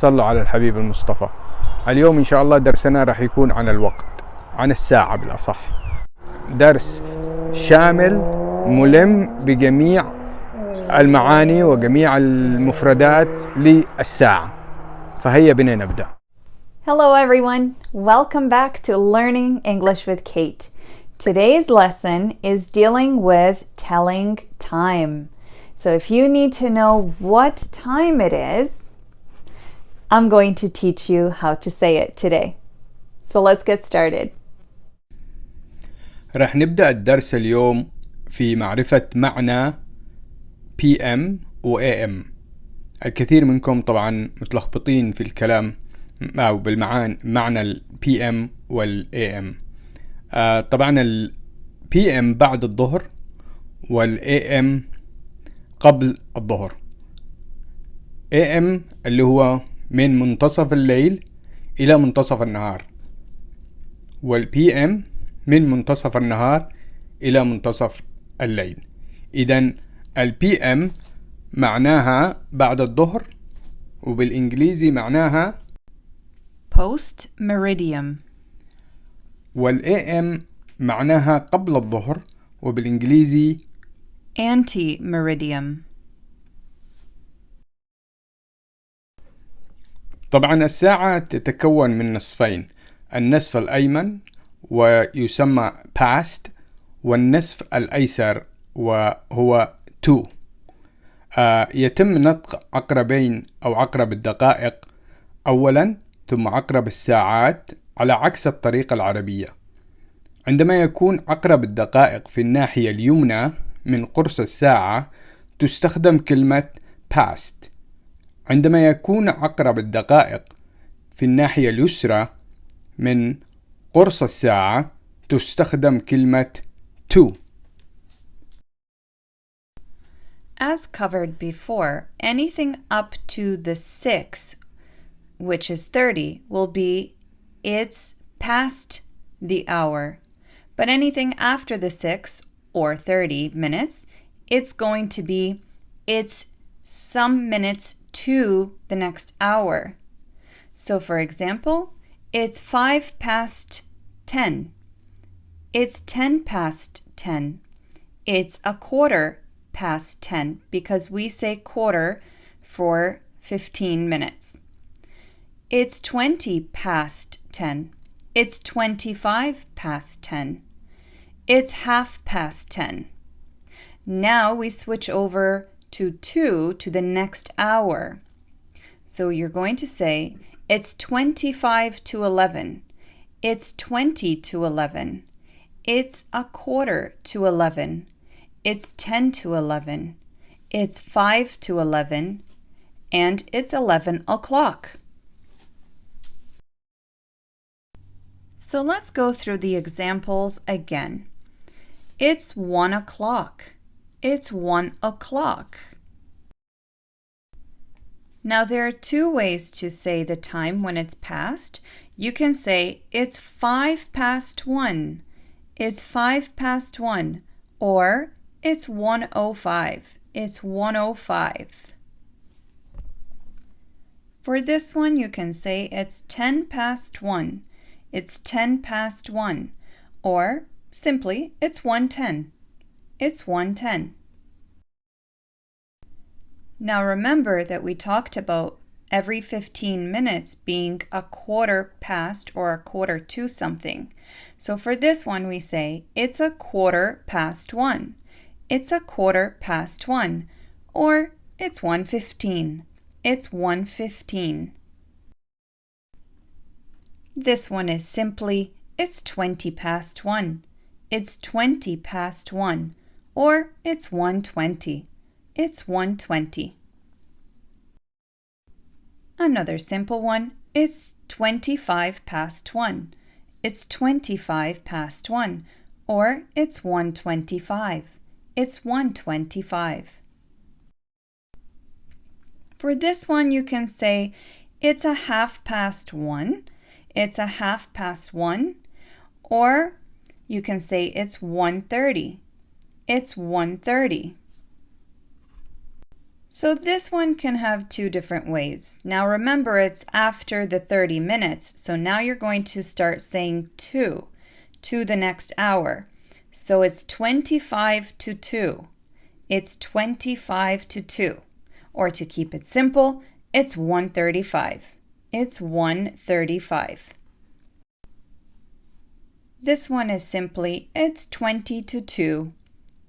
صلوا على الحبيب المصطفى. اليوم إن شاء الله درسنا راح يكون عن الوقت، عن الساعة بالأصح. درس شامل ملم بجميع المعاني وجميع المفردات للساعة. فهيا بنا نبدأ. Hello everyone, welcome back to Learning English with Kate. Today's lesson is dealing with telling time. So if you need to know what time it is, I'm going to teach you how to say it today. So let's get started. راح نبدأ الدرس اليوم في معرفة معنى PM و AM. الكثير منكم طبعا متلخبطين في الكلام أو بالمعنى ال PM وال AM. طبعا ال PM بعد الظهر وال AM قبل الظهر. AM اللي هو من منتصف الليل إلى منتصف النهار، وال PM من منتصف النهار إلى منتصف الليل. إذن ال PM معناها بعد الظهر، وبالإنجليزي معناها Post meridian. وال AM معناها قبل الظهر، وبالإنجليزي Ante meridian. طبعا الساعة تتكون من نصفين، النصف الأيمن ويسمى past، والنصف الأيسر وهو to. يتم نطق عقربين أو عقرب الدقائق أولا ثم عقرب الساعات على عكس الطريقة العربية. عندما يكون عقرب الدقائق في الناحية اليمنى من قرص الساعة تستخدم كلمة past. عندما يكون عقرب الدقائق في الناحية اليسرى من قرص الساعة تستخدم كلمة to. As covered before, anything up to the 6, which is 30, will be it's past the hour. But anything after the 6 or 30 minutes, it's going to be it's some minutes to the next hour. So for example, it's 5 past 10. It's 10 past 10. It's a quarter past 10 because we say quarter for 15 minutes. It's 20 past 10. It's 25 past 10. It's half past 10. Now we switch over to 2 to the next hour. So you're going to say it's 25 to 11. It's 20 to 11. It's a quarter to 11. It's 10 to 11. It's 5 to 11. And it's 11 o'clock. So let's go through the examples again. It's 1 o'clock. It's 1 o'clock. Now there are two ways to say the time when it's past. You can say it's 5 past 1. It's 5 past 1. Or it's 1:05. It's 1:05. For this one you can say it's 10 past 1. It's 10 past 1. Or simply it's 1:10. It's 1:10. Now remember that we talked about every 15 minutes being a quarter past or a quarter to something. So for this one we say it's a quarter past 1. It's a quarter past 1. Or it's 1:15. It's 1:15. This one is simply it's 20 past 1. It's 20 past 1. Or it's 1:20. It's 1:20. Another simple one, it's 25 past 1. It's 25 past 1. Or it's 1:25. It's 1:25. For this one you can say it's a half past 1. It's a half past 1. Or you can say it's 1:30. It's 1:30. So this one can have two different ways. Now remember, it's after the 30 minutes, so now you're going to start saying to the next hour. So it's 25 to 2. It's 25 to 2. Or to keep it simple, it's 1:35. It's 1:35. This one is simply, it's 20 to 2.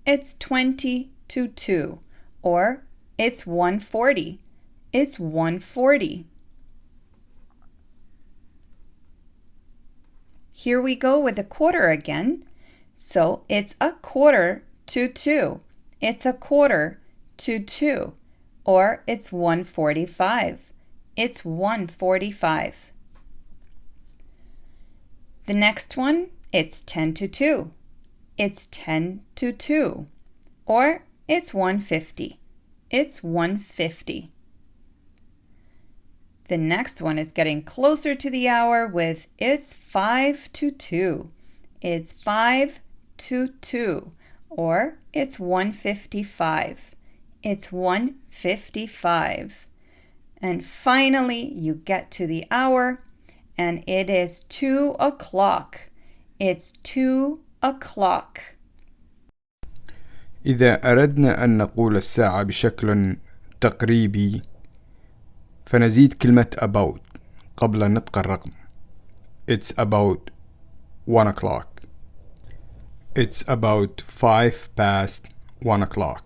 It's 20 to 2. Or it's 1:40. It's 1:40. Here we go with a quarter again. So it's a quarter to 2. It's a quarter to 2. Or it's 1:45. It's 1:45. The next one, it's 10 to 2. It's 10 to 2. Or it's 1:50. It's 1:50. The next one is getting closer to the hour with it's 5 to 2. It's 5 to 2. Or it's 1:55. It's 1:55. And finally, you get to the hour, and it is 2 o'clock. It's 2 o'clock. إذا أردنا أن نقول الساعة بشكل تقريبي فنزيد كلمة about قبل نطق الرقم. It's about 1 o'clock. It's about 5 past 1 o'clock.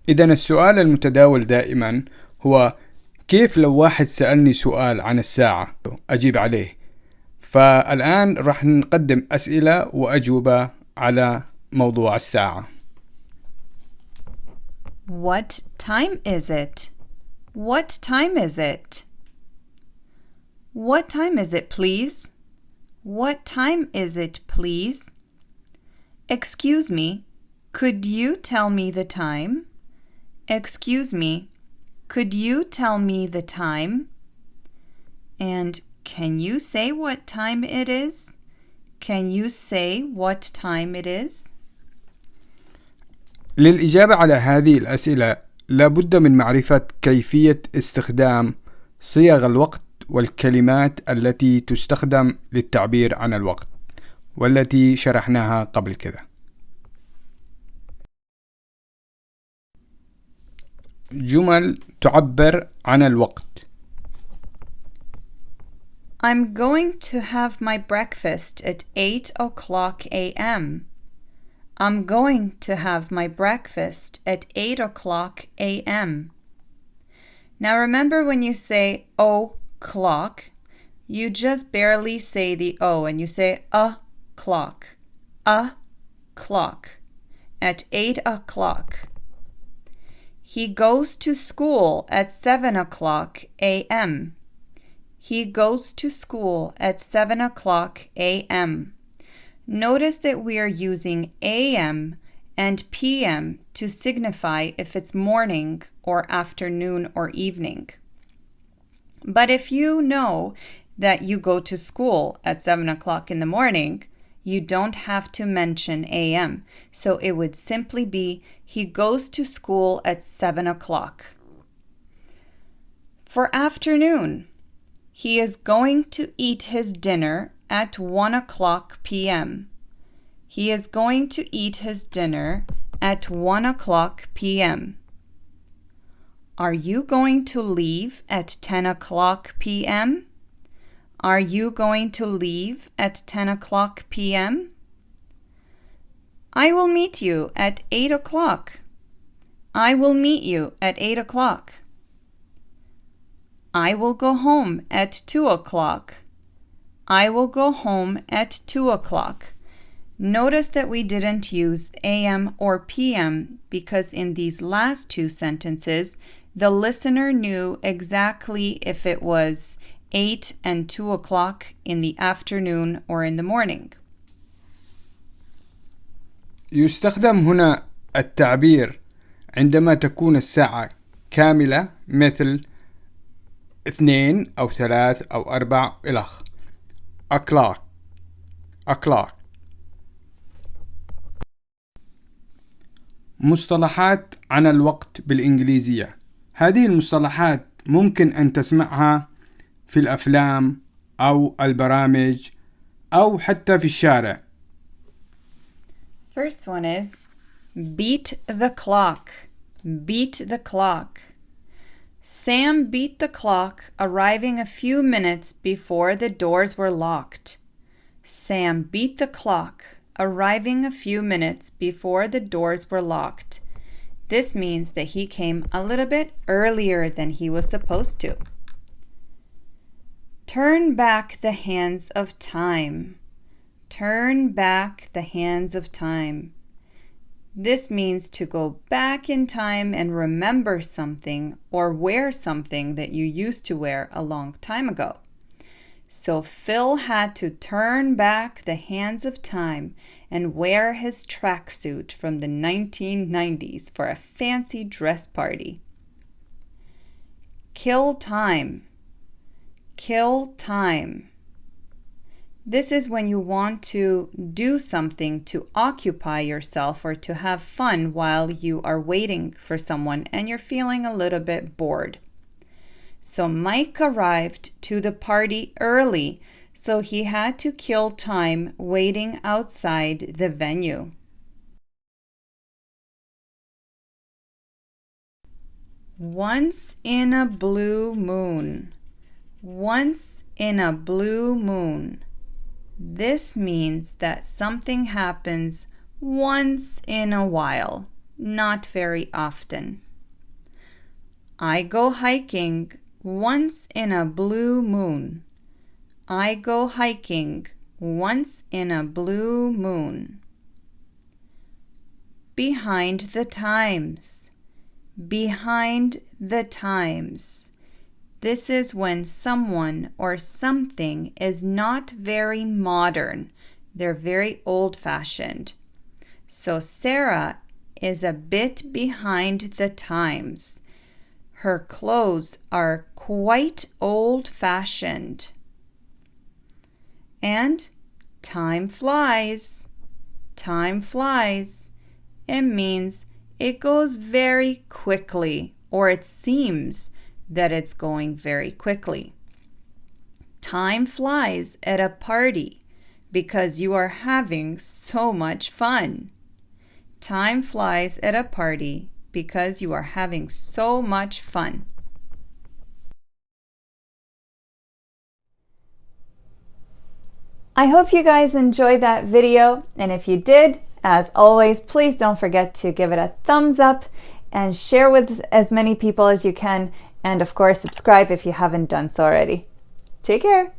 إذن السؤال المتداول دائما هو كيف لو واحد سألني سؤال عن الساعة أجيب عليه؟ فالآن راح نقدم أسئلة وأجوبة على موضوع الساعة. What time is it? What time is it? What time is it, please? What time is it, please? Excuse me, could you tell me the time? Excuse me, could you tell me the time? And can you say what time it is? Can you say what time it is? للإجابة على هذه الأسئلة لابد من معرفة كيفية استخدام صيغ الوقت والكلمات التي تستخدم للتعبير عن الوقت والتي شرحناها قبل كده. جمل تعبر عن الوقت. I'm going to have my breakfast at 8 o'clock a.m. I'm going to have my breakfast at 8 o'clock a.m. Now remember, when you say o'clock, you just barely say the O and you say a clock. A clock. At 8 o'clock. He goes to school at 7 o'clock a.m. He goes to school at 7 o'clock a.m. Notice that we are using a.m. and p.m. to signify if it's morning or afternoon or evening. But if you know that you go to school at 7 o'clock in the morning, you don't have to mention a.m. So it would simply be, he goes to school at 7 o'clock. For afternoon, he is going to eat his dinner at 1 o'clock p.m. He is going to eat his dinner at 1 o'clock p.m. Are you going to leave at 10 o'clock p.m.? Are you going to leave at 10 o'clock p.m.? I will meet you at 8 o'clock. I will meet you at 8 o'clock. I will go home at 2 o'clock. I will go home at 2 o'clock. Notice that we didn't use a.m. or p.m. because in these last two sentences, the listener knew exactly if it was 8 and 2 o'clock in the afternoon or in the morning. يستخدم هنا التعبير عندما تكون الساعة كاملة مثل 2 أو 3 أو 4 إلخ. o'clock. مصطلحات عن الوقت بالإنجليزية. هذه المصطلحات ممكن أن تسمعها في الأفلام أو البرامج أو حتى في الشارع. First one is beat the clock. Beat the clock. Sam beat the clock, arriving a few minutes before the doors were locked. Sam beat the clock, arriving a few minutes before the doors were locked. This means that he came a little bit earlier than he was supposed to. Turn back the hands of time. Turn back the hands of time. This means to go back in time and remember something or wear something that you used to wear a long time ago. So Phil had to turn back the hands of time and wear his tracksuit from the 1990s for a fancy dress party. Kill time. Kill time. This is when you want to do something to occupy yourself or to have fun while you are waiting for someone and you're feeling a little bit bored. So Mike arrived to the party early, so he had to kill time waiting outside the venue. Once in a blue moon. Once in a blue moon. This means that something happens once in a while, not very often. I go hiking once in a blue moon. I go hiking once in a blue moon. Behind the times. Behind the times. This is when someone or something is not very modern. They're very old-fashioned. So Sarah is a bit behind the times. Her clothes are quite old-fashioned. And time flies. Time flies. It means it goes very quickly, or it seems that it's going very quickly. Time flies at a party because you are having so much fun. Time flies at a party because you are having so much fun. I hope you guys enjoyed that video, and if you did, as always, please don't forget to give it a thumbs up and share with as many people as you can. And of course, subscribe if you haven't done so already. Take care.